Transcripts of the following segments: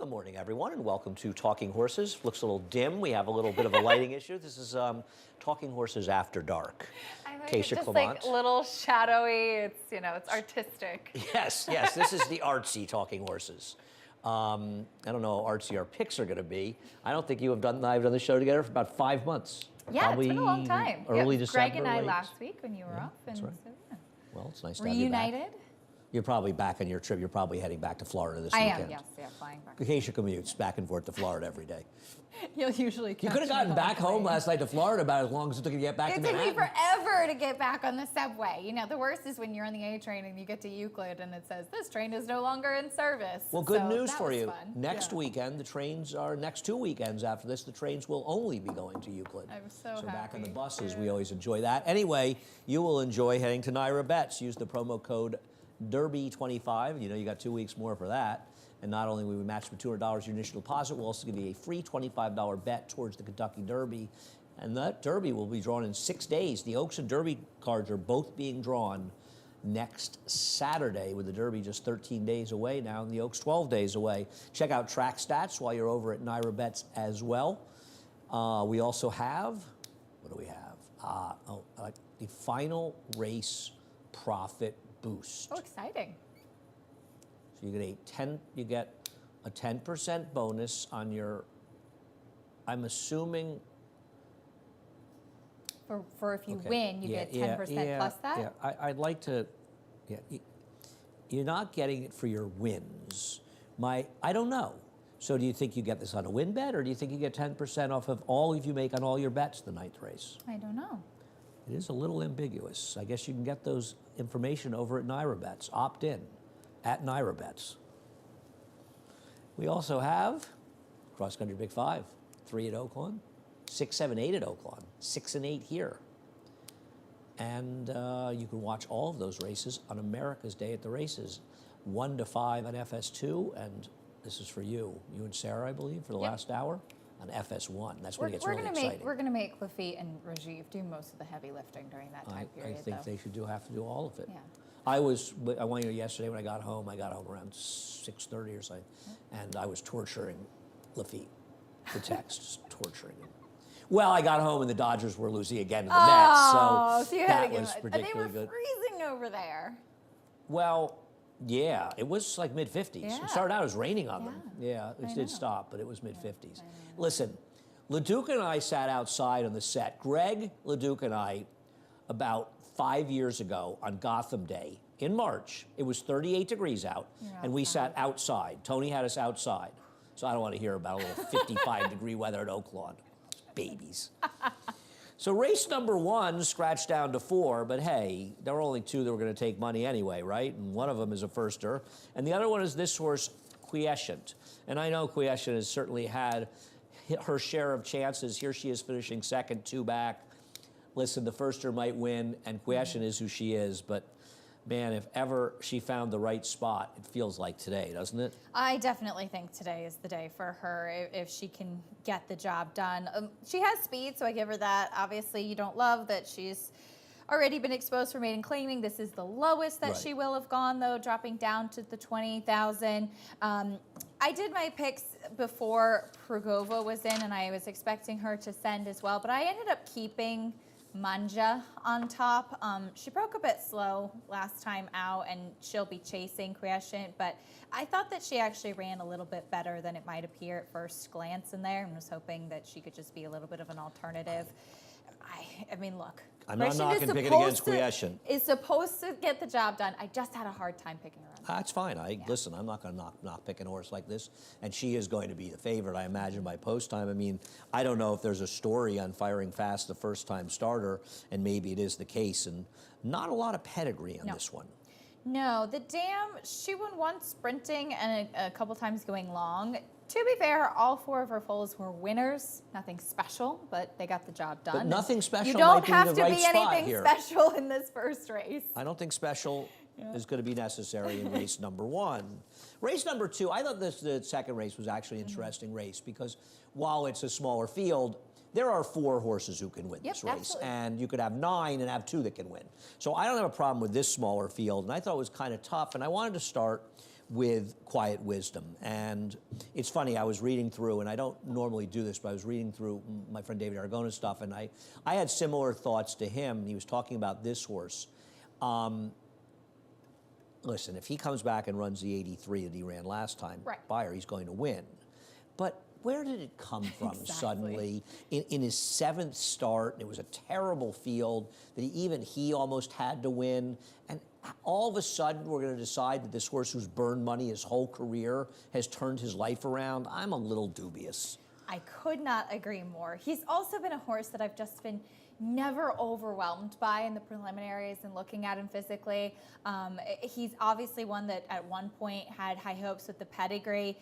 Good morning, everyone, and welcome to Talking Horses. Looks a little dim. We have a little bit of a lighting issue. This is Talking Horses After Dark. I like Keisha it just Clement. like a little shadowy. It's, you know, it's artistic. Yes, yes, this is the artsy Talking Horses. I don't know how artsy our picks are going to be. I don't think you have done. I've done the show together for about 5 months. Yeah, Probably it's been a long time. Early yeah, December. Greg and I late. last week when you were off. And that's right. so, yeah. Well, it's nice to have you back. Reunited? You're probably back on your trip. You're probably heading back to Florida this I weekend. am, yes, yeah, flying back. Keisha commutes back and forth to Florida every day. You'll usually You could have gotten back home last night to Florida about as long as it took you to get back to It took Manhattan. me forever to get back on the subway. You know, the worst is when you're on the A train and you get to Euclid and it says, this train is no longer in service. Well, good So news that for was you. fun. Next Yeah. weekend, the trains are, next 2 weekends after this, the trains will only be going to Euclid. I'm so happy. Back on the buses, we always enjoy that. Anyway, you will enjoy heading to Naira Bets. Use the promo code Derby25. You know, you got 2 weeks more for that. And not only will we match with $200 your initial deposit, we'll also give you a free $25 bet towards the Kentucky Derby. And that Derby will be drawn in 6 days. The Oaks and Derby cards are both being drawn next Saturday, with the Derby just 13 days away now and the Oaks 12 days away. Check out track stats while you're over at Naira Bets as well. We also have, what do we have? The final race profit boost. Oh, exciting. So you get a 10% bonus on your, I'm assuming. For if you Okay. win, you get 10% plus that? Yeah, I'd like to, you're not getting it for your wins. I don't know. So do you think you get this on a win bet, or do you think you get 10% off of all if you make on all your bets the ninth race? I don't know. It is a little ambiguous. I guess you can get those information over at Naira Bets. Opt in at Naira Bets. We also have Cross Country Big Five, 3 at Oaklawn, 6, 7, 8 at Oaklawn, 6 and 8 here. And you can watch all of those races on America's Day at the Races, 1 to 5 on FS2, and this is for you and Sarah, I believe, for the last hour on FS1. That's when it gets really exciting. We're going to make Lafitte and Rajiv do most of the heavy lifting during that time period. I think they should have to do all of it. Yeah. I went here yesterday when I got home. I got home around 6:30 or something, and I was torturing Lafitte, the text, torturing him. Well, I got home and the Dodgers were losing again to the Mets, so you had that to give was it. particularly They were good. freezing over there. Well, yeah, it was like mid-50s. Yeah. It started out, it was raining on them. Yeah, it I did know. stop, but it was mid-50s. Listen, LeDuc and I sat outside on the set. Greg, LeDuc, and I, about 5 years ago on Gotham Day in March, it was 38 degrees out, and we sat outside. Tony had us outside. So I don't want to hear about a little 55-degree weather at Oaklawn. Babies. So race number 1 scratched down to 4, but hey, there were only 2 that were going to take money anyway, right? And one of them is a firster, and the other one is this horse, Quiescent. And I know Quiescent has certainly had her share of chances. Here she is finishing second, 2 back. Listen, the firster might win, and Quiescent is who she is, but man, if ever she found the right spot, it feels like today, doesn't it? I definitely think today is the day for her if she can get the job done. She has speed, so I give her that. Obviously, you don't love that she's already been exposed for maiden claiming. This is the lowest that she will have gone, though, dropping down to the 20,000. I did my picks before Prugova was in, and I was expecting her to send as well, but I ended up keeping Manja on top. She broke a bit slow last time out, and she'll be chasing Quiescent, but I thought that she actually ran a little bit better than it might appear at first glance in there, and was hoping that she could just be a little bit of an alternative. I mean, look. I'm not Quiescent knocking picking against Quiescent. Is supposed to get the job done. I just had a hard time picking her up. That's fine. Listen, I'm not going to knock picking a horse like this, and she is going to be the favorite, I imagine, by post time. I mean, I don't know if there's a story on Firing Fast, the first-time starter, and maybe it is the case, and not a lot of pedigree on this one. No, the Dam, she won once sprinting and a couple times going long. To be fair, all 4 of her foals were winners. Nothing special, but they got the job done. But nothing special You don't might be have the to right be spot anything here. special in this first race. I don't think special is going to be necessary in race number 1. Race number 2, I thought the second race was actually an interesting race because while it's a smaller field, there are 4 horses who can win this race. Absolutely. And you could have 9 and have 2 that can win. So I don't have a problem with this smaller field, and I thought it was kind of tough. And I wanted to start with Quiet Wisdom. And it's funny, I was reading through, and I don't normally do this, but I was reading through my friend David Aragona's stuff, and I had similar thoughts to him. He was talking about this horse. Listen, if he comes back and runs the 83 that he ran last time, Beyer, he's going to win. But where did it come from suddenly in his 7th start? And it was a terrible field that he almost had to win. And all of a sudden, we're going to decide that this horse who's burned money his whole career has turned his life around. I'm a little dubious. I could not agree more. He's also been a horse that I've just been never overwhelmed by in the preliminaries and looking at him physically. He's obviously one that at one point had high hopes with the pedigree.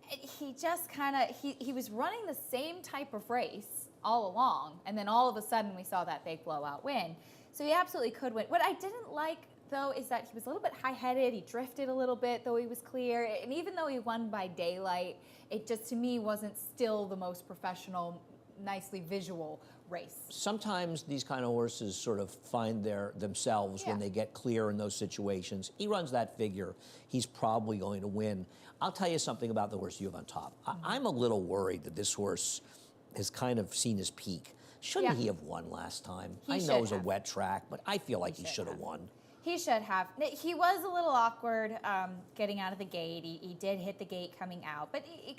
He just kind of, he was running the same type of race all along, and then all of a sudden we saw that big blowout win. So he absolutely could win. What I didn't like, though, is that he was a little bit high-headed. He drifted a little bit, though he was clear. And even though he won by daylight, it just, to me, wasn't still the most professional, nicely visual race. Sometimes these kind of horses sort of find themselves when they get clear in those situations. He runs that figure. He's probably going to win. I'll tell you something about the horse you have on top. I'm a little worried that this horse has kind of seen his peak. Shouldn't he have won last time? I know it was a wet track, but I feel like he should have won. He should have. He was a little awkward getting out of the gate. He did hit the gate coming out, but he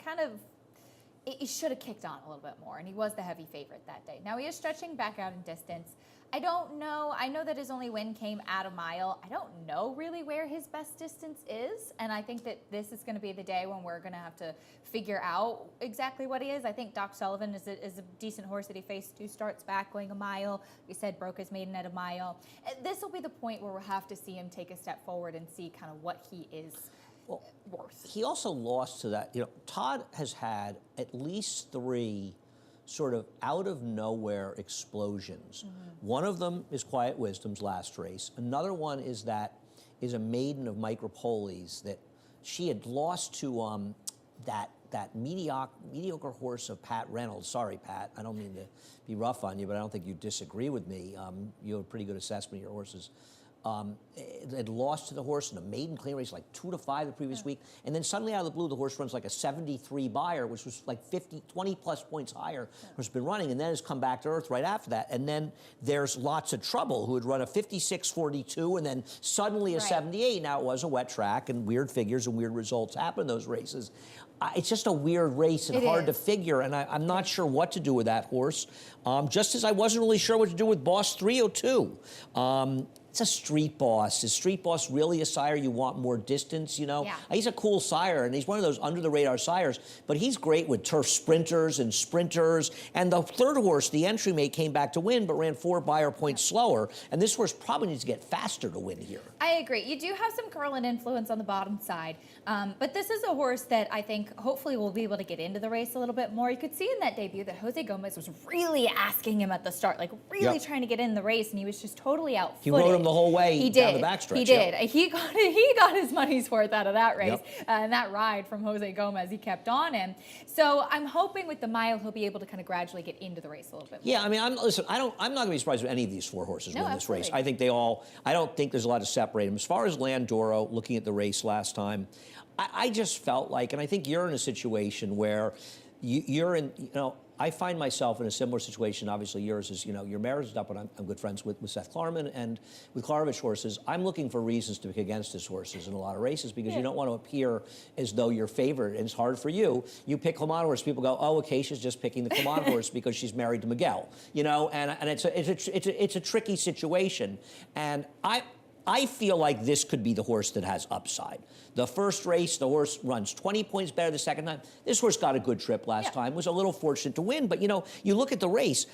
should have kicked on a little bit more, and he was the heavy favorite that day. Now he is stretching back out in distance. I don't know. I know that his only win came at a mile. I don't know really where his best distance is, and I think that this is going to be the day when we're going to have to figure out exactly what he is. I think Doc Sullivan is a decent horse that he faced 2 starts back going a mile. We said broke his maiden at a mile. This will be the point where we'll have to see him take a step forward and see kind of what he is worth. He also lost to that. You know, Todd has had at least 3 sort of out-of-nowhere explosions. One of them is Quiet Wisdom's last race. Another one is a maiden of Micropoli's that she had lost to that mediocre horse of Pat Reynolds. Sorry, Pat, I don't mean to be rough on you, but I don't think you disagree with me. You have a pretty good assessment of your horses. Had lost to the horse in a maiden clean race like 2-5 the previous week, and then suddenly out of the blue the horse runs like a 73 Beyer, which was like 20 plus points higher has been running, and then has come back to earth right after that. And then there's Lots of Trouble, who had run a 56-42 and then suddenly a 78. Now it was a wet track, and weird figures and weird results happen in those races. It's just a weird race and hard to figure, and I'm not sure what to do with that horse, just as I wasn't really sure what to do with Boss 302. It's a street boss. Is Street Boss really a sire you want more distance, you know? He's a cool sire, and he's one of those under-the-radar sires, but he's great with turf sprinters and sprinters. And the third horse, the entry mate, came back to win, but ran 4 Beyer points slower. And this horse probably needs to get faster to win here. I agree. You do have some curling influence on the bottom side, but this is a horse that I think hopefully will be able to get into the race a little bit more. You could see in that debut that Jose Gomez was really asking him at the start, like really trying to get in the race, and he was just totally outfooted. He rode him the whole way down the backstretch. He did. He got his money's worth out of that race. And that ride from Jose Gomez, he kept on him. So I'm hoping with the mile he'll be able to kind of gradually get into the race a little bit more. Yeah, I mean, I'm not going to be surprised if any of these 4 horses win this race. I think I don't think there's a lot to separate them. As far as Landoro, looking at the race last time, I just felt like, and I think you're in a situation where you're in, I find myself in a similar situation. Obviously, yours is, your marriage is up, and I'm good friends with Seth Klarman and with Klarovich horses. I'm looking for reasons to pick against his horses in a lot of races because you don't want to appear as though you're favored, and it's hard for you. You pick Clement horse, people go, oh, Acacia's just picking the Clement horse because she's married to Miguel, and it's a tricky situation, and I feel like this could be the horse that has upside. The first race, the horse runs 20 points better the second time. This horse got a good trip last time, was a little fortunate to win, but you look at the race,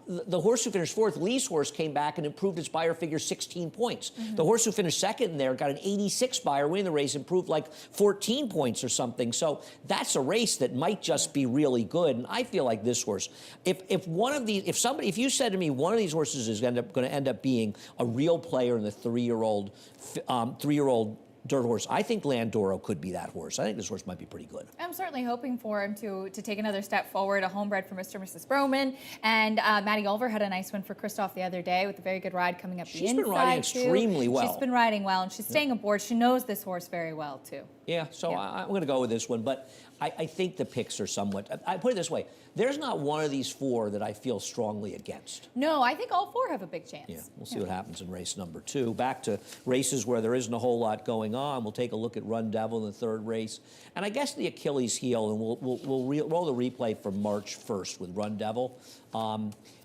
the horse who finished 4th, Lee's horse, came back and improved its Beyer figure 16 points. The horse who finished 2nd in there got an 86 Beyer, winning the race, improved like 14 points or something. So that's a race that might just be really good, and I feel like this horse, if you said to me one of these horses is going to end up being a real player in the 3-year-old dirt horse. I think Landoro could be that horse. I think this horse might be pretty good. I'm certainly hoping for him to take another step forward, a homebred for Mr. and Mrs. Broman. And Maddie Ulver had a nice win for Christoph the other day with a very good ride coming up the inside. She's been riding extremely well. She's been riding well, and she's staying aboard. She knows this horse very well, too. Yeah, so I'm going to go with this one, but I think the picks are somewhat. I put it this way: there's not one of these four that I feel strongly against. No, I think all four have a big chance. Yeah, we'll see what happens in race number 2. Back to races where there isn't a whole lot going on. We'll take a look at Run Devil in the 3rd race, and I guess the Achilles heel, and we'll roll the replay from March 1st with Run Devil.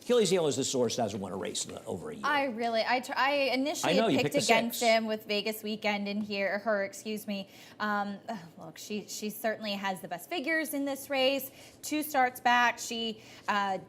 Achilles heel is this horse that hasn't won a race in over a year. I initially know, you picked picked against 6. him with Vegas Weekend in here, excuse me. Look, she certainly has the best figures in this race. 2 starts back, she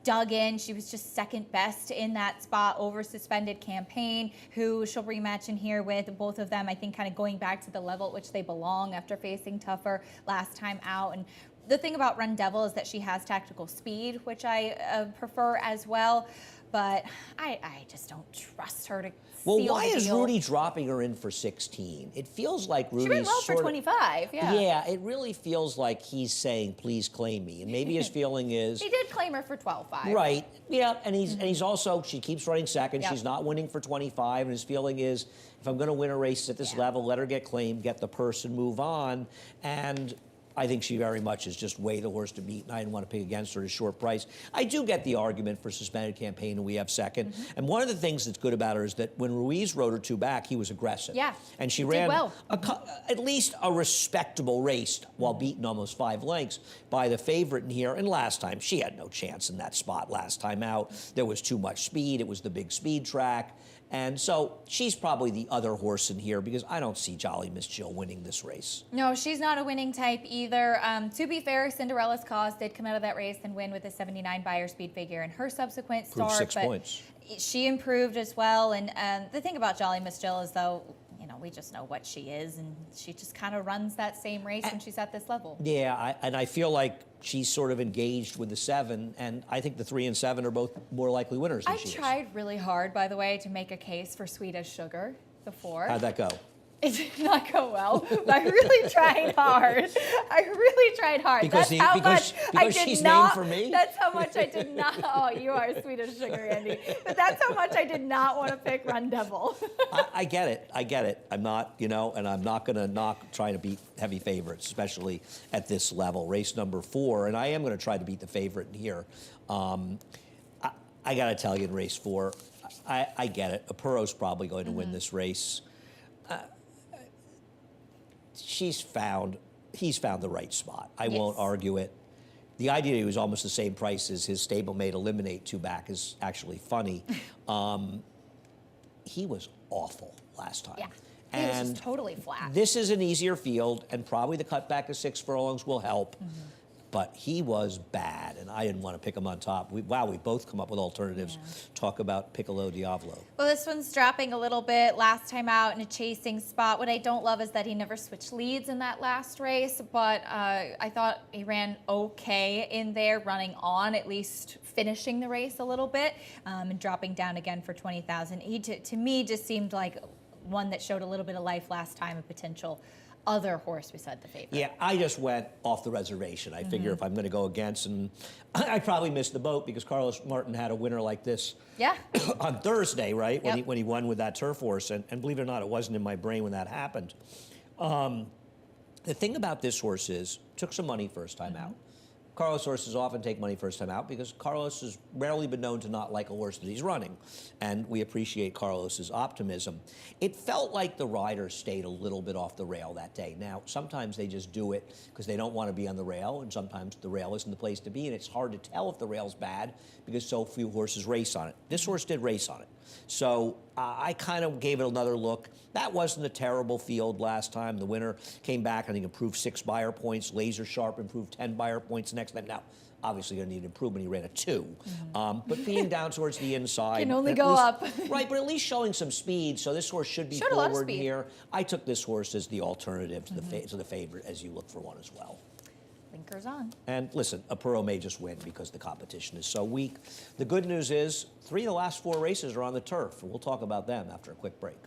dug in. She was just second best in that spot over Suspended Campaign, who she'll rematch in here with. Both of them, I think, kind of going back to the level at which they belong after facing tougher last time out. And the thing about Run Devil is that she has tactical speed, which I prefer as well, but I just don't trust her to Well, seal why the is deal. Rudy dropping her in for 16? It feels like Rudy's She ran well for sort of- 25, yeah. Yeah, it really feels like he's saying, please claim me. And maybe his feeling is... He did claim her for 12.5. Right, yeah, and he's also, she keeps running second. Yep. She's not winning for 25, and his feeling is, if I'm going to win a race at this level, let her get claimed, get the purse, and move on. And I think she very much is just way the horse to beat, and I didn't want to pick against her at a short price. I do get the argument for Suspended Campaign, and we have second. And one of the things that's good about her is that when Ruiz rode her 2 back, he was aggressive. Yeah, and she he did ran well. at least a respectable race while beating almost 5 lengths by the favorite in here. And last time, she had no chance in that spot last time out. There was too much speed. It was the big speed track. And so she's probably the other horse in here because I don't see Jolly Miss Jill winning this race. No, she's not a winning type either. To be fair, Cinderella's Cause did come out of that race and win with a 79 Beyer speed figure in her subsequent Proved start. 6 points. She improved as well. And the thing about Jolly Miss Jill is, though, we just know what she is, and she just kind of runs that same race when she's at this level. Yeah, and I feel like she's sort of engaged with the 7, and I think the 3 and 7 are both more likely winners than she is. I tried really hard, by the way, to make a case for Sweet as Sugar before. How'd that go? It did not go well, but I really tried hard. Because she's named for me? That's how much I did not. Oh, you are Sweet as Sugar, Andy. But that's how much I did not want to pick Run Devil. I get it. I'm not, and I'm not going to knock trying to beat heavy favorites, especially at this level. Race number 4, and I am going to try to beat the favorite in here. I got to tell you, in race 4, I get it. Apuro's probably going to win this race. He's found the right spot. I won't argue it. The idea that he was almost the same price as his stablemate Eliminate 2 back is actually funny. He was awful last time. Yeah, he was just totally flat. This is an easier field, and probably the cutback of 6 furlongs will help. But he was bad, and I didn't want to pick him on top. We both come up with alternatives. Yeah. Talk about Piccolo Diavolo. Well, this one's dropping a little bit. Last time out in a chasing spot. What I don't love is that he never switched leads in that last race, but I thought he ran okay in there, running on, at least finishing the race a little bit, and dropping down again for 20,000. He, to me, just seemed like one that showed a little bit of life last time, a potential other horse beside the favorite. Yeah, I just went off the reservation. I figure if I'm going to go against, and I probably missed the boat because Carlos Martin had a winner like this on Thursday, right? When he won with that turf horse. And believe it or not, it wasn't in my brain when that happened. The thing about this horse is, took some money first time out. Carlos horses often take money first time out because Carlos has rarely been known to not like a horse that he's running. And we appreciate Carlos's optimism. It felt like the riders stayed a little bit off the rail that day. Now, sometimes they just do it because they don't want to be on the rail, and sometimes the rail isn't the place to be, and it's hard to tell if the rail's bad because so few horses race on it. This horse did race on it. So I kind of gave it another look. That wasn't a terrible field last time. The winner came back, I think, improved 6 Beyer points. Laser Sharp improved 10 Beyer points next time. Now, obviously going to need improvement. He ran a 2. But being down towards the inside. Can only go up. Right, but at least showing some speed. So this horse should be forward here. I took this horse as the alternative to the favorite as you look for one as well. Blinkers on. And listen, Apuro may just win because the competition is so weak. The good news is 3 of the last 4 races are on the turf, and we'll talk about them after a quick break.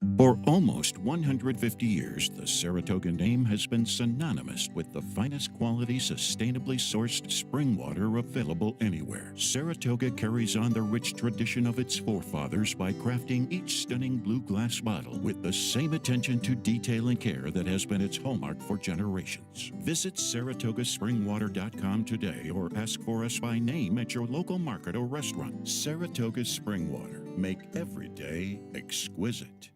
For almost 150 years, the Saratoga name has been synonymous with the finest quality, sustainably sourced spring water available anywhere. Saratoga carries on the rich tradition of its forefathers by crafting each stunning blue glass bottle with the same attention to detail and care that has been its hallmark for generations. Visit SaratogaSpringwater.com today or ask for us by name at your local market or restaurant. Saratoga Spring Water. Make every day exquisite.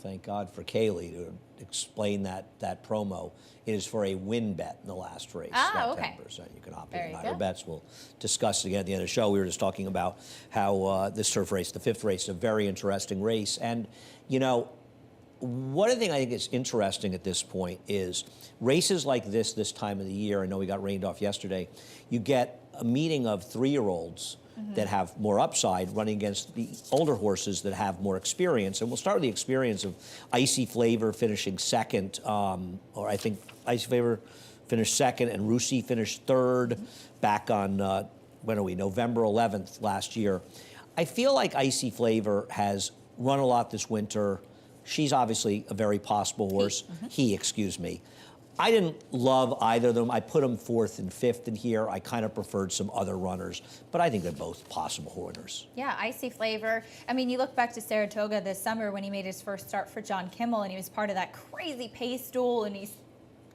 Thank God for Kaylee to explain that promo. It is for a win bet in the last race. Ah, okay. 10%. You can opt Very in on your good. bets. We'll discuss it again at the end of the show. We were just talking about how this turf race, the 5th race, is a very interesting race. And, you know, one thing I think is interesting at this point is races like this time of the year. I know we got rained off yesterday. You get a meeting of 3-year-olds that have more upside running against the older horses that have more experience. And we'll start with the experience of Icy Flavor finishing second, or I think Icy Flavor finished second and Russi finished third back on, when are we, November 11th last year. I feel like Icy Flavor has run a lot this winter. She's obviously a very possible horse. Excuse me. I didn't love either of them. I put them 4th and 5th in here. I kind of preferred some other runners, but I think they're both possible winners. Yeah, Icy Flavor. I mean, you look back to Saratoga this summer when he made his first start for John Kimmel, and he was part of that crazy pace duel, and he's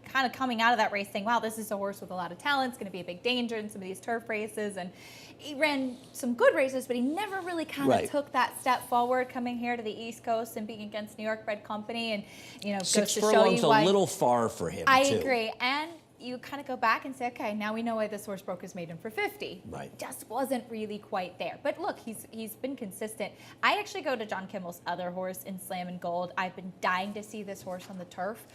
kind of coming out of that race saying, wow, this is a horse with a lot of talent. It's going to be a big danger in some of these turf races. And he ran some good races, but he never really kind of took that step forward coming here to the East Coast and being against New York bred company. And, you know, 6 goes to show furlongs you why. a little far for him, I too. agree. And you kind of go back and say, okay, now we know why this horse broke his maiden for 50. Right. Just wasn't really quite there. But look, he's been consistent. I actually go to John Kimmel's other horse in Slam and Gold. I've been dying to see this horse on the turf.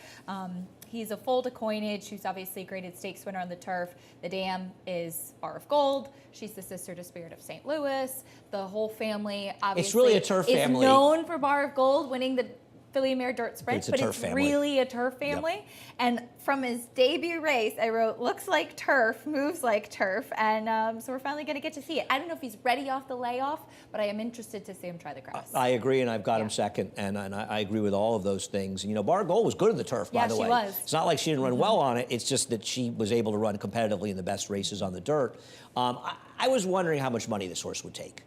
He's a foal to coinage. She's obviously a graded stakes winner on the turf. The dam is Bar of Gold. She's the sister to Spirit of St. Louis. The whole family obviously It's really a turf is family. known for Bar of Gold winning the Filly Mare Dirt Sprint, It's a but turf it's family. really a turf family. And from his debut race, I wrote, looks like turf, moves like turf. And so we're finally going to get to see it. I don't know if he's ready off the layoff, but I am interested to see him try the grass. I agree, and I've got him second, and I agree with all of those things. And, you know, Bar Gold was good in the turf, by the way. Yeah, she was. It's not like she didn't run well on it. It's just that she was able to run competitively in the best races on the dirt. I was wondering how much money this horse would take.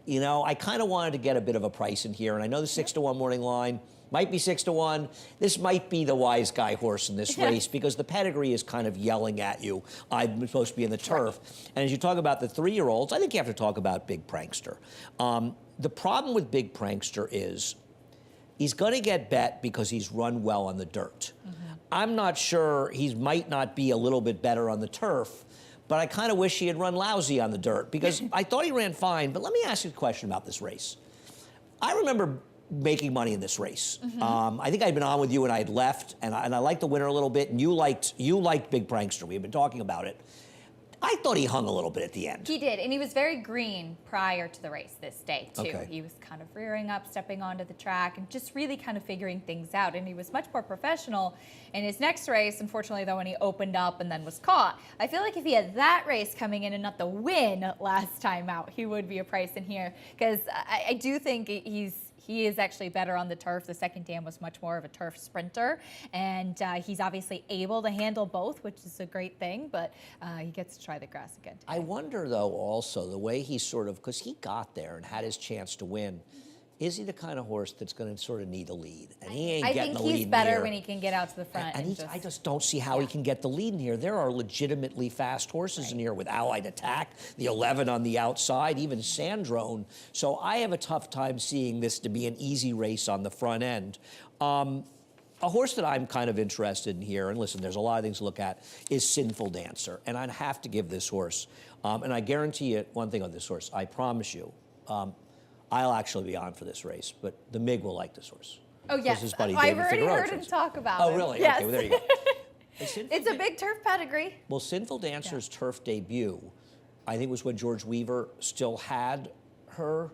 You know, I kind of wanted to get a bit of a price in here, and I know the 6-1 morning line might be 6-1. This might be the wise guy horse in this race because the pedigree is kind of yelling at you. I'm supposed to be in the turf. And as you talk about the 3-year-olds, I think you have to talk about Big Prankster. The problem with Big Prankster is he's going to get bet because he's run well on the dirt. I'm not sure he might not be a little bit better on the turf, but I kind of wish he had run lousy on the dirt because I thought he ran fine. But let me ask you a question about this race. I remember making money in this race. I think I'd been on with you and I had left, and I liked the winner a little bit, and you liked Big Prankster. We had been talking about it. I thought he hung a little bit at the end. He did, and he was very green prior to the race this day, too. Okay. He was kind of rearing up, stepping onto the track, and just really kind of figuring things out. And he was much more professional in his next race, unfortunately, though, when he opened up and then was caught. I feel like if he had that race coming in and not the win last time out, he would be a price in here, because I do think he is actually better on the turf. The second dam was much more of a turf sprinter, and he's obviously able to handle both, which is a great thing, but he gets to try the grass again today. I wonder, though, also, the way he sort of, because he got there and had his chance to win, is he the kind of horse that's going to sort of need a lead? And he ain't getting the lead. I think he's better when he can get out to the front. And I just don't see how he can get the lead in here. There are legitimately fast horses in here with Allied Attack, the 11 on the outside, even Sandrone. So I have a tough time seeing this to be an easy race on the front end. A horse that I'm kind of interested in here, and listen, there's a lot of things to look at, is Sinful Dancer. And I'd have to give this horse, and I guarantee you one thing on this horse, I promise you, I'll actually be on for this race, but the MIG will like this horse. Oh, yes. His buddy I've David already Figueroa heard him chose it. talk about Oh, it. really? Yes. Okay, well, there you go. It's a big turf pedigree. Well, Sinful Dancer's turf debut, I think, was when George Weaver still had her.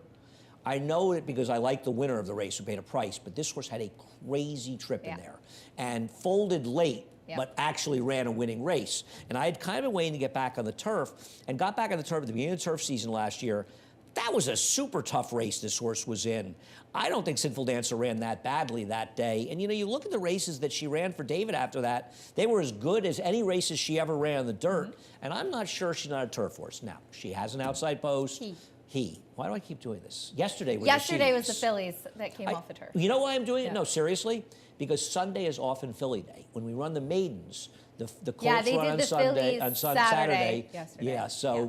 I know it because I like the winner of the race who paid a price, but this horse had a crazy trip in there and folded late but actually ran a winning race. And I had kind of been waiting to get back on the turf, and got back on the turf at the beginning of the turf season last year. That was a super tough race this horse was in. I don't think Sinful Dancer ran that badly that day. And you look at the races that she ran for David after that, they were as good as any races she ever ran on the dirt. And I'm not sure she's not a turf horse. Now, she has an outside post. He. Why do I keep doing this? Yesterday was the fillies that came off the turf. You know why I'm doing it? No, seriously. Because Sunday is often filly day. When we run the maidens, the Colts they run did on the Sunday, fillies on Saturday. Yesterday. Yeah, so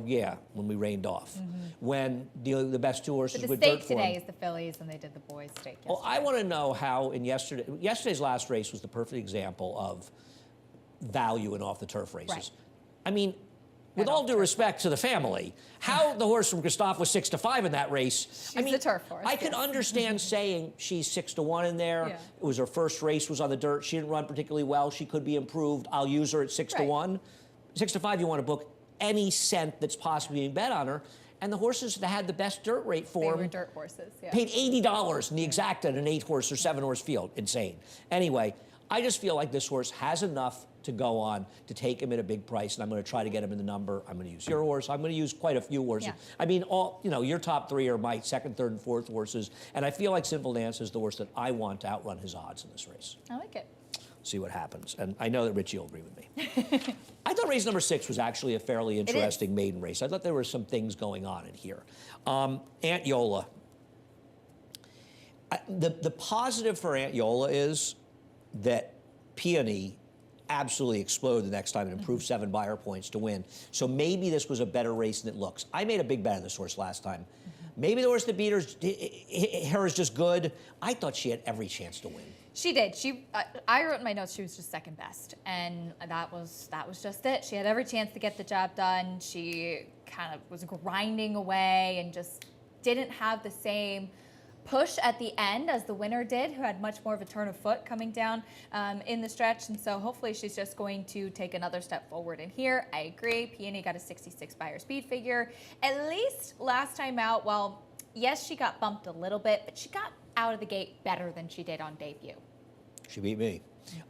when we rained off. When the best two horses But the with dirt stake form. today is the fillies, and they did the boys' stake yesterday. Well, I want to know how in yesterday's last race was the perfect example of value in off the turf races. Right. I mean, with all due respect to the family, how the horse from Christophe was 6-5 in that race. She's a turf horse. I could understand saying she's 6-1 in there. Yeah. It was her first race, was on the dirt. She didn't run particularly well. She could be improved. I'll use her at 6-1. 6-5, you want to book any cent that's possibly being bet on her. And the horses that had the best dirt rate for They were dirt horses, yeah. paid $80 in the exact at an 8-horse or 7-horse field. Insane. Anyway, I just feel like this horse has enough to go on to take him at a big price, and I'm going to try to get him in the number. I'm going to use your horse. I'm going to use quite a few horses. Yeah. I mean, your top three are my second, third, and fourth horses, and I feel like Sinful Dance is the horse that I want to outrun his odds in this race. I like it. See what happens, and I know that Richie will agree with me. I thought race number 6 was actually a fairly interesting maiden race. I thought there were some things going on in here. Aunt Yola. The positive for Aunt Yola is that Peony absolutely exploded the next time and improved 7 buyer points to win. So maybe this was a better race than it looks. I made a big bet on this horse last time. Maybe the horse that beat her is just good. I thought she had every chance to win. She did. I wrote in my notes she was just second best, and that was just it. She had every chance to get the job done. She kind of was grinding away and just didn't have the same push at the end as the winner did, who had much more of a turn of foot coming down in the stretch. And so hopefully she's just going to take another step forward in here. I agree. Peony got a 66 buyer speed figure. At least last time out, well, yes, she got bumped a little bit, but she got out of the gate better than she did on debut. She beat me.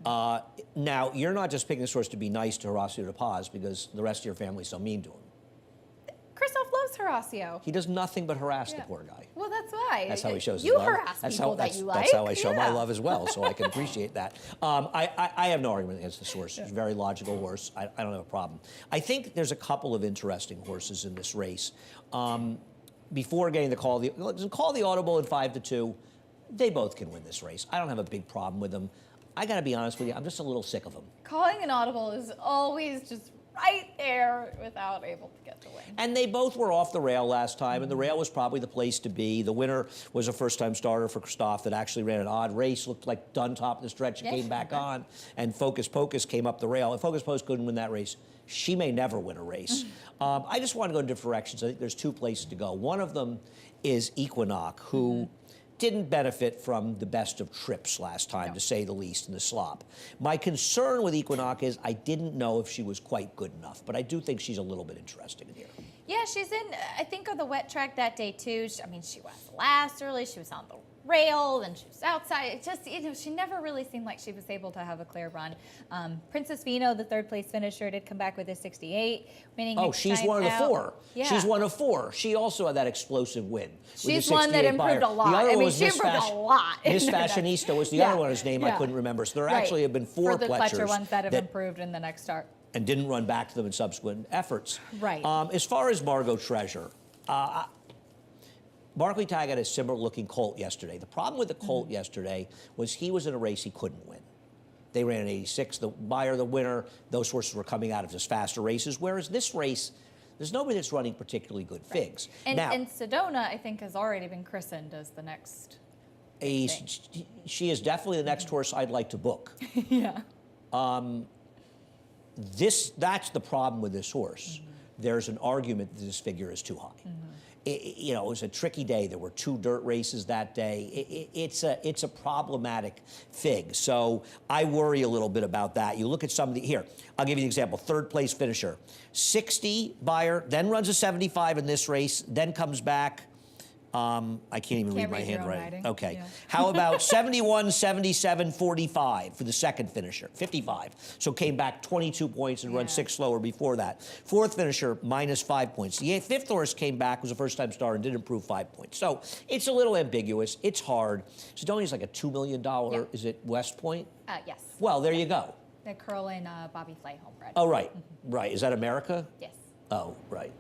Now, you're not just picking this horse to be nice to Horacio de Paz because the rest of your family's so mean to him. Christoph loves Horacio. He does nothing but harass the poor guy. Well, that's why. That's how he shows his you love. harass people that you like. That's how I show my love as well, so I can appreciate that. I have no argument against this horse. He's a very logical horse. I don't have a problem. I think there's a couple of interesting horses in this race. Before getting the call the audible at 5-2, they both can win this race. I don't have a big problem with them. I got to be honest with you, I'm just a little sick of them. Calling an audible is always just right there without able to get the win. And they both were off the rail last time, and the rail was probably the place to be. The winner was a first-time starter for Christophe that actually ran an odd race, looked like done top of the stretch, and came back on, and Focus Pocus came up the rail. If Focus Pocus couldn't win that race, she may never win a race. I just want to go in different directions. I think there's 2 places to go. One of them is Equinox, who didn't benefit from the best of trips last time, to say the least, in the slop. My concern with Equinox is I didn't know if she was quite good enough, but I do think she's a little bit interesting in here. Yeah, she's in, I think, on the wet track that day, too. She was last early. She was on the rail, then she was outside. It just, she never really seemed like she was able to have a clear run. Princess Vino, the 3rd place finisher, did come back with a 68, winning. Oh, she's one of the 4. Yeah. She's one of 4. She also had that explosive win. She's one that improved a lot. The other one was she improved a lot. Miss Fashionista was the other one whose name I couldn't remember. So there actually have been 4 For the Fletcher Pletchers ones that have improved in the next start. And didn't run back to them in subsequent efforts. Right. As far as Margot Treasure, Barclay Tagg had a similar-looking colt yesterday. The problem with the colt yesterday was he was in a race he couldn't win. They ran an 86. The buyer, the winner, those horses were coming out of just faster races, whereas this race, there's nobody that's running particularly good figs. And, now, and Sedona, I think, has already been christened as the next she is definitely the next horse I'd like to book. Yeah. That's the problem with this horse. There's an argument that this figure is too high. It was a tricky day. There were 2 dirt races that day. It's a problematic fig. So I worry a little bit about that. You look at some of the, here, I'll give you an example. 3rd place finisher, 60 buyer, then runs a 75 in this race, then comes back, I can't even read my read your own handwriting. writing. Okay. Yeah. How about 71, 77, 45 for the second finisher? 55. So came back 22 points and run 6 slower before that. Fourth finisher, -5 points. The fifth horse came back, was a first-time star, and did improve 5 points. So it's a little ambiguous. It's hard. Sidonia's like a $2 million, is it West Point? Yes. Well, there you go. The Curl and Bobby Flay homebred. Oh, right. Right. Is that America? Yes. Oh, right.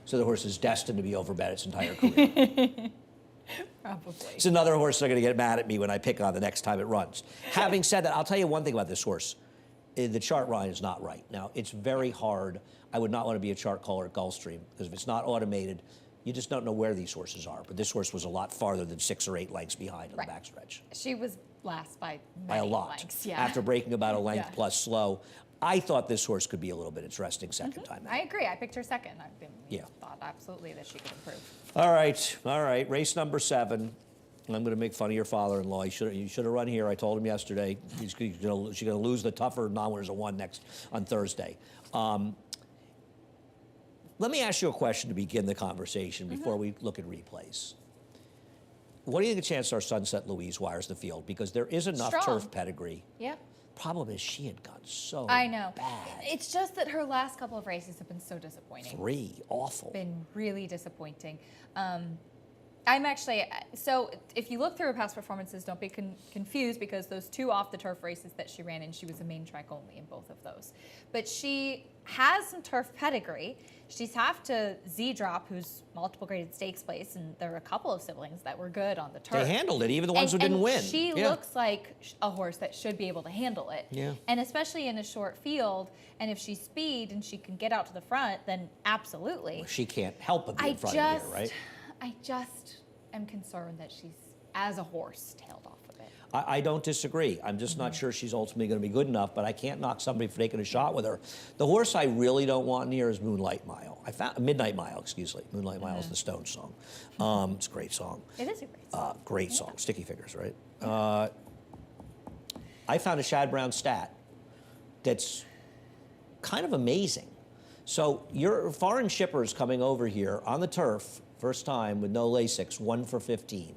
So the horse is destined to be overbet its entire career. Probably. It's another horse that's going to get mad at me when I pick on the next time it runs. Having said that, I'll tell you one thing about this horse. The chart line is not right. Now, it's very hard. I would not want to be a chart caller at Gulfstream, because if it's not automated, you just don't know where these horses are. But this horse was a lot farther than 6 or 8 lengths behind on the backstretch. She was last by By a many lot. lengths, yeah. After breaking about a length Yeah. plus slow. I thought this horse could be a little bit interesting second time out. I agree. I picked her second. Yeah. Thought absolutely that she could improve. All right. Race number 7. I'm going to make fun of your father-in-law. You should have run here. I told him yesterday. She's going to lose the tougher non-winners of 1 on Thursday. Let me ask you a question to begin the conversation before we look at replays. What do you think the chance our Sunset Louise wires the field? Because there is enough Strong. turf pedigree. Yep. Problem is she had gone so I know. bad. It's just that her last couple of races have been so disappointing. 3, awful. Been really disappointing. I'm actually, so if you look through her past performances, don't be confused, because those 2 off-the-turf races that she ran in, she was a main track only in both of those. But she has some turf pedigree. She's half to Z-Drop, who's multiple graded stakes place, and there are a couple of siblings that were good on the turf. They handled it, even the ones who didn't win. She looks like a horse that should be able to handle it. Yeah. And especially in a short field, and if she's speed and she can get out to the front, then absolutely. She can't help but be in front of you, right? I just am concerned that she's, as a horse, tailed off a bit. I don't disagree. I'm just not sure she's ultimately going to be good enough, but I can't knock somebody for taking a shot with her. The horse I really don't want near is Midnight Mile. Moonlight Mile is the Stones song. It's a great song. It is a great song. Great song. Sticky Fingers, right? I found a Shad Brown stat that's kind of amazing. So your foreign shippers coming over here on the turf, first time with no Lasix, 1 for 15.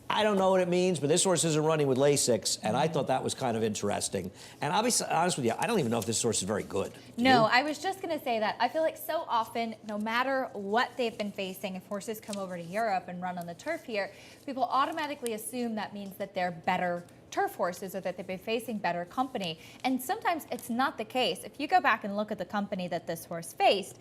I don't know what it means, but this horse isn't running with Lasix, and I thought that was kind of interesting. And I'll be honest with you, I don't even know if this horse is very good. Do No, you? I was just going to say that. I feel like so often, no matter what they've been facing, if horses come over to Europe and run on the turf here, people automatically assume that means that they're better turf horses or that they've been facing better company. And sometimes it's not the case. If you go back and look at the company that this horse faced,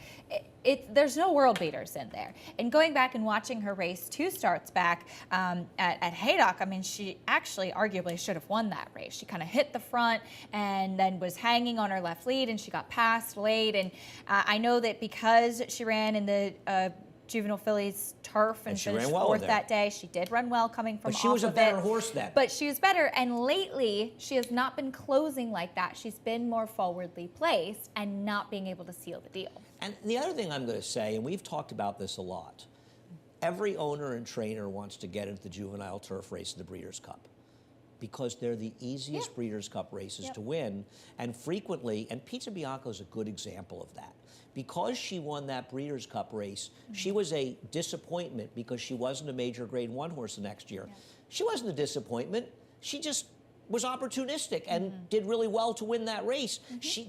there's no world beaters in there. And going back and watching her race 2 starts back at Haydock, I mean, she actually arguably should have won that race. She kind of hit the front and then was hanging on her left lead, and she got passed late. And I know that because she ran in the Juvenile Fillies turf and she finished ran well 4th there. that day. She did run well coming from But she off was a of better it. horse then. But she was better, and lately she has not been closing like that. She's been more forwardly placed and not being able to seal the deal. And the other thing I'm going to say, and we've talked about this a lot, every owner and trainer wants to get into the juvenile turf race in the Breeders' Cup, because they're the easiest Breeders' Cup races to win. And frequently, and Pizza Bianco is a good example of that. Because she won that Breeders' Cup race, she was a disappointment because she wasn't a major Grade 1 horse the next year. She wasn't a disappointment. She just was opportunistic and did really well to win that race.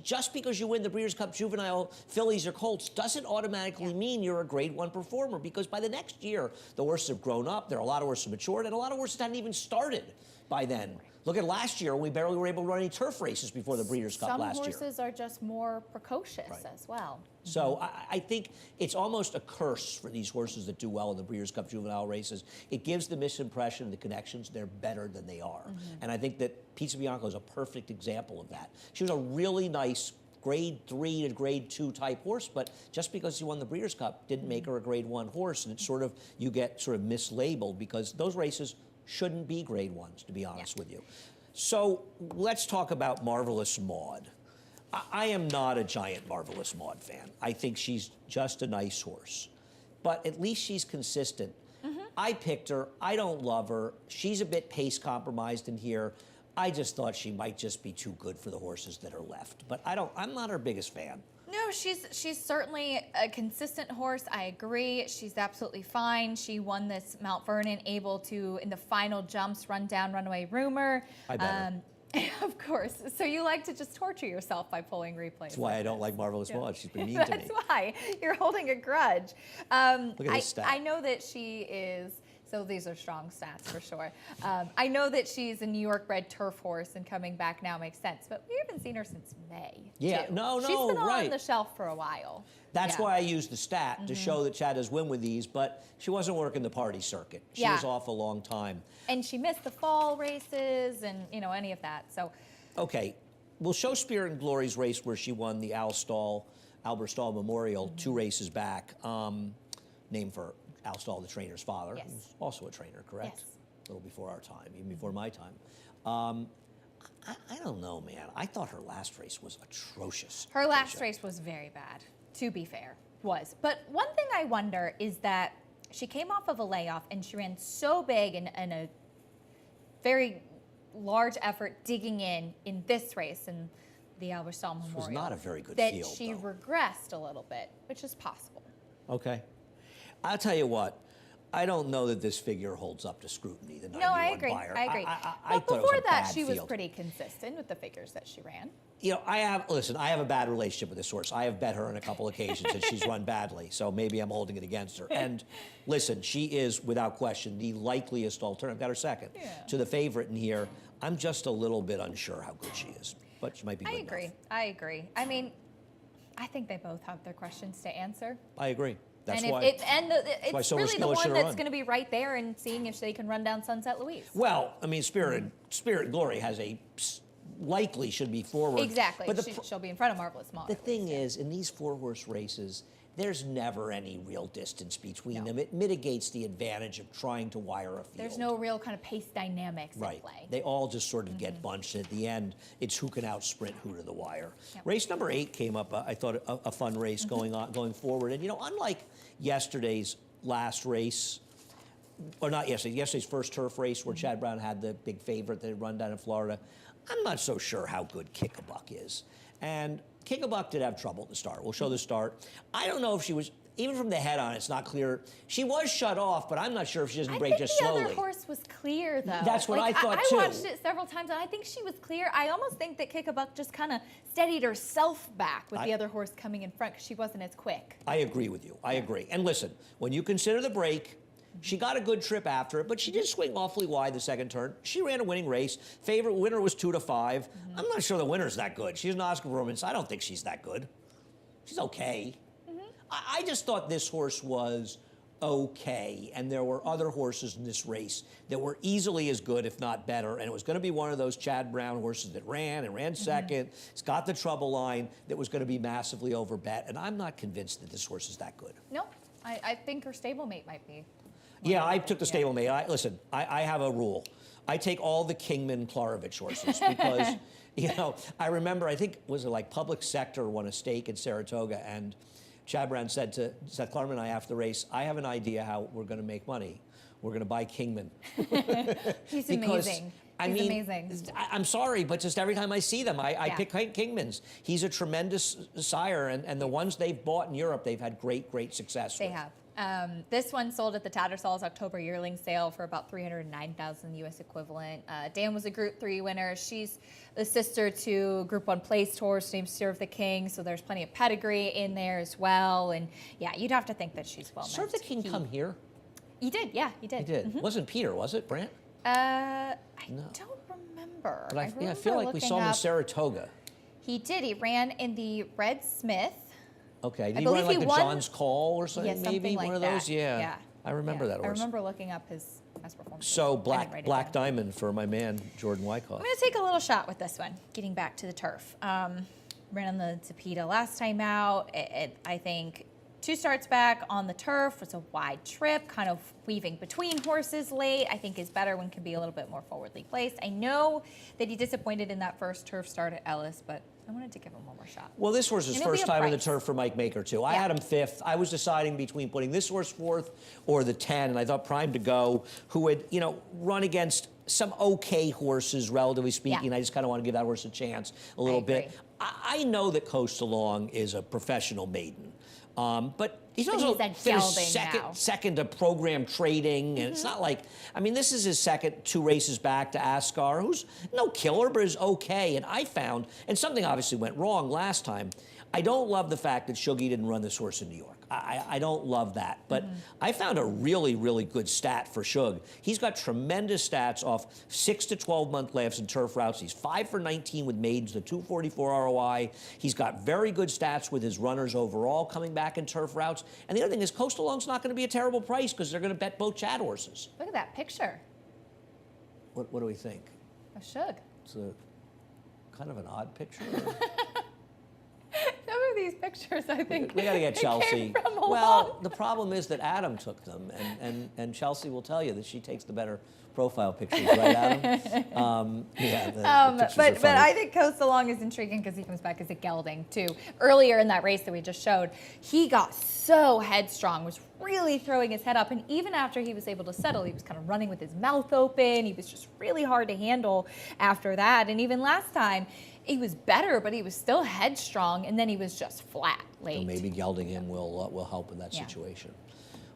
Just because you win the Breeders' Cup Juvenile Fillies or Colts doesn't automatically mean you're a Grade 1 performer, because by the next year, the horses have grown up, there are a lot of horses matured, and a lot of horses hadn't even started by then. Look at last year, we barely were able to run any turf races before the Breeders' Cup last year. Some horses are just more precocious as well. So I think it's almost a curse for these horses that do well in the Breeders' Cup juvenile races. It gives the misimpression, the connections, they're better than they are. And I think that Pizza Bianco is a perfect example of that. She was a really nice Grade 3 to Grade 2 type horse, but just because she won the Breeders' Cup didn't make her a Grade 1 horse, and it's sort of, you get sort of mislabeled, because those races shouldn't be Grade 1s, to be honest with you. So let's talk about Marvelous Maud. I am not a giant Marvelous Maud fan. I think she's just a nice horse. But at least she's consistent. I picked her. I don't love her. She's a bit pace compromised in here. I just thought she might just be too good for the horses that are left. But I'm not her biggest fan. No, she's certainly a consistent horse. I agree. She's absolutely fine. She won this Mount Vernon, able to, in the final jumps, run down Runaway Rumor. I bet Of course. So you like to just torture yourself by pulling replays. That's why I don't like Marvelous Maud. She's been mean to me. That's why. You're holding a grudge. Look at this stat. I know that she is, so these are strong stats for sure. I know that she's a New York bred turf horse, and coming back now makes sense, but we haven't seen her since May. Yeah, too. no, She's been right. on the shelf for a while. That's Yeah. why I used the stat to show that Chad does win with these, but she wasn't working the party circuit. She Yeah. was off a long time. And she missed the fall races and, you know, any of that. So Okay, we'll show Spirit and Glory's race where she won the Albert Stall Memorial 2 races back, named for Al Stall, the trainer's father, Yes. who's also a trainer, correct? Yes. A little before our time, even before my time. I don't know, man. I thought her last race was atrocious. her last race was very bad, to be fair, was. But one thing I wonder is that she came off of a layoff and she ran so big and a very large effort digging in this race in the Albert Stall Memorial. was not a very good that field, she though. regressed a little bit, which is possible. Okay. I'll tell you what. I don't know that this figure holds up to scrutiny. The 91 No, I agree. buyer. I agree. I But thought it was before a that, bad she was field. pretty consistent with the figures that she ran. You know, I have a bad relationship with this horse. I have bet her on a couple occasions and she's run badly, so maybe I'm holding it against her. And listen, she is, without question, the likeliest alternative. I've got her second to the favorite in here. I'm just a little bit unsure how good she is, but she might be good enough. I agree. I mean, I think they both have their questions to answer. I agree. That's and why. It's Silver really the Skillet one should've that's run. going to be right there and seeing if they can run down Sunset Louise. Well, I mean, Spirit and Glory has likely should be forward. Exactly. But She'll be in front of Marvelous Maud. the thing is, in these 4-horse races, there's never any real distance between them. It mitigates the advantage of trying to wire a field. There's no real kind of pace dynamics Right. in play. They all just sort of get bunched. And at the end, it's who can out sprint who to the wire. Race number 8 came up. I thought a fun race going forward. And you know, unlike yesterday's last race, or not yesterday, yesterday's first turf race where Chad Brown had the big favorite that had run down in Florida, I'm not so sure how good Kick-a-Buck is. And Kick-a-Buck did have trouble at the start. We'll show the start. I don't know if she was, even from the head on, it's not clear. She was shut off, but I'm not sure if she doesn't break just I think slowly. the other horse was clear, though. That's what I thought, I too. watched it several times, and I think she was clear. I almost think that Kick-a-Buck just kind of steadied herself back with the other horse coming in front because she wasn't as quick. I agree with you. I agree. And listen, when you consider the break, she got a good trip after it, but she did swing awfully wide the second turn. She ran a winning race. Favorite winner was 2-5. I'm not sure the winner's that good. She's an Oscar performance. I don't think she's that good. She's okay. I just thought this horse was okay, and there were other horses in this race that were easily as good, if not better, and it was going to be one of those Chad Brown horses that ran second. It's got the trouble line that was going to be massively overbet, and I'm not convinced that this horse is that good. No, I think her stablemate might be. Yeah, I took the stablemate. Listen, I have a rule. I take all the Kingman Klarovich horses because, you know, I remember, I think, was it like Public Sector won a stake in Saratoga, and Chad Brown said to Seth Klarman and I after the race, I have an idea how we're going to make money. We're going to buy Kingman. He's Because, amazing. I He's mean, amazing. I'm sorry, but just every time I see them, I pick Kingman's. He's a tremendous sire, and the ones they've bought in Europe, they've had great success They with. have. This one sold at the Tattersall's October yearling sale for about $309,000 U.S. equivalent. Dan was a Group 3 winner. She's the sister to a Group 1 placed horse named Serve the King, so there's plenty of pedigree in there as well. And yeah, you'd have to think that she's well Serve the King come here? He did, yeah, he did. He did. Wasn't Peter, was it, Brant? I don't remember. But I remember feel like we saw him in looking up- Saratoga. He did. He ran in the Red Smith. Okay, did he believe run like he the won- John's Call or something? Yeah, something maybe like one of that. those. Yeah, Yeah. I remember that horse. I remember looking up his past performances. So I didn't write it Black down. Diamond for my man Jordan Wyckoff. I'm going to take a little shot with this one, getting back to the turf. Ran on the Tapeta last time out. I think 2 starts back on the turf was a wide trip, kind of weaving between horses late. I think is better when can be a little bit more forwardly placed. I know that he disappointed in that first turf start at Ellis, but I wanted to give him one more shot. Well, this horse is And it'll be first a time in the price. turf for Mike Maker, too. I Yeah. had him 5th. I was deciding between putting this horse 4th or the 10, and I thought Prime to Go, who had, you know, run against some okay horses, relatively speaking. Yeah. I just kind of want to give that horse a chance a little bit. agree. I know that Coast Along is a professional maiden, but he's also he's a finished gelding now. second to program trading, and it's not like, I mean, this is his second 2 races back to Ascar, who's no killer, but is okay. And I found, and something obviously went wrong last time, I don't love the fact that Shuggy didn't run this horse in New York. I don't love that. But I found a really, really good stat for Shug. He's got tremendous stats off 6 to 12-month laughs in turf routes. He's 5 for 19 with maidens, the 244 ROI. He's got very good stats with his runners overall coming back in turf routes. And the other thing is Coast Along's not going to be a terrible price because they're going to bet both Chad horses. Look at that picture. What do we think? A Shug. It's a kind of an odd picture. Some of these pictures, I think, We got to get they Chelsea. came from a Well, long- the problem is that Adam took them, and Chelsea will tell you that she takes the better profile pictures, right, Adam? Yeah, the pictures are but funny. I think Coast Along is intriguing because he comes back as a gelding too. Earlier in that race that we just showed, he got so headstrong, was really throwing his head up, and even after he was able to settle, he was kind of running with his mouth open. He was just really hard to handle after that. And even last time, he was better, but he was still headstrong, and then he was just flat late. So maybe gelding him will help in that Yeah. situation.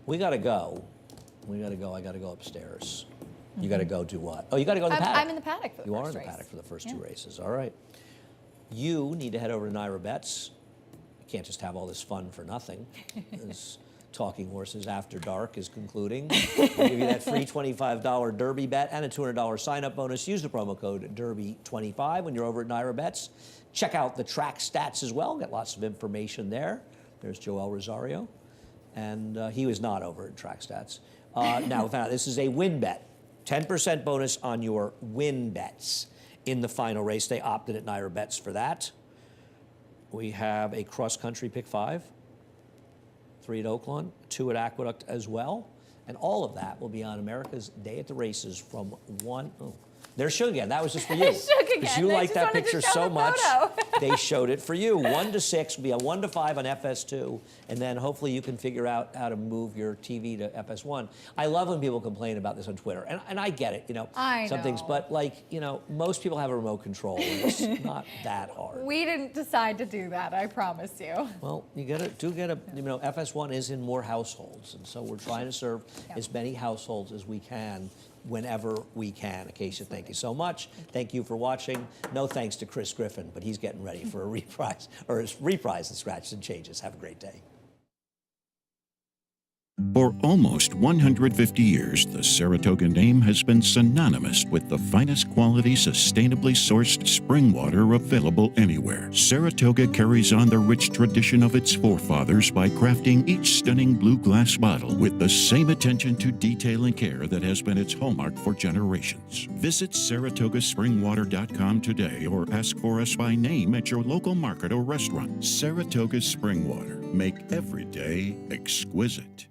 We got to go. I got to go upstairs. You got to go do what? Oh, you got to go in the paddock. I'm in the paddock for the You first are in the race. paddock for the first 2 races. All right. You need to head over to Naira Bets. You can't just have all this fun for nothing. This Talking Horses After Dark is concluding. We'll give you that free $25 Derby bet and a $200 sign-up bonus. Use the promo code Derby25 when you're over at Naira Bets. Check out the track stats as well. Get lots of information there. There's Joel Rosario. And he was not over at track stats. Now, we found out this is a win bet. 10% bonus on your win bets in the final race. They opted at Naira Bets for that. We have a cross-country pick 5, 3 at Oaklawn, 2 at Aqueduct as well. And all of that will be on America's Day at the Races from 1. Oh, there's Shug again. That was just for you. Shug again. Because you They like just that wanted to picture show so the much. photo. They showed it for you. 1 to 6 will be a 1 to 5 on FS2. And then hopefully you can figure out how to move your TV to FS1. I love when people complain about this on Twitter. And I get it, you know, I some things. know. But like, you know, most people have a remote control. And it's not that hard. We didn't decide to do that, I promise you. Well, you get a, you know, FS1 is in more households, and so we're trying to serve as many households as we can whenever we can. Acacia, thank you so much. Thank you for watching. No thanks to Chris Griffin, but he's getting ready for a reprise, or his reprise of Scratches and Changes. Have a great day. For almost 150 years, the Saratoga name has been synonymous with the finest quality, sustainably sourced spring water available anywhere. Saratoga carries on the rich tradition of its forefathers by crafting each stunning blue glass bottle with the same attention to detail and care that has been its hallmark for generations. Visit SaratogaSpringwater.com today or ask for us by name at your local market or restaurant. Saratoga Spring Water. Make every day exquisite.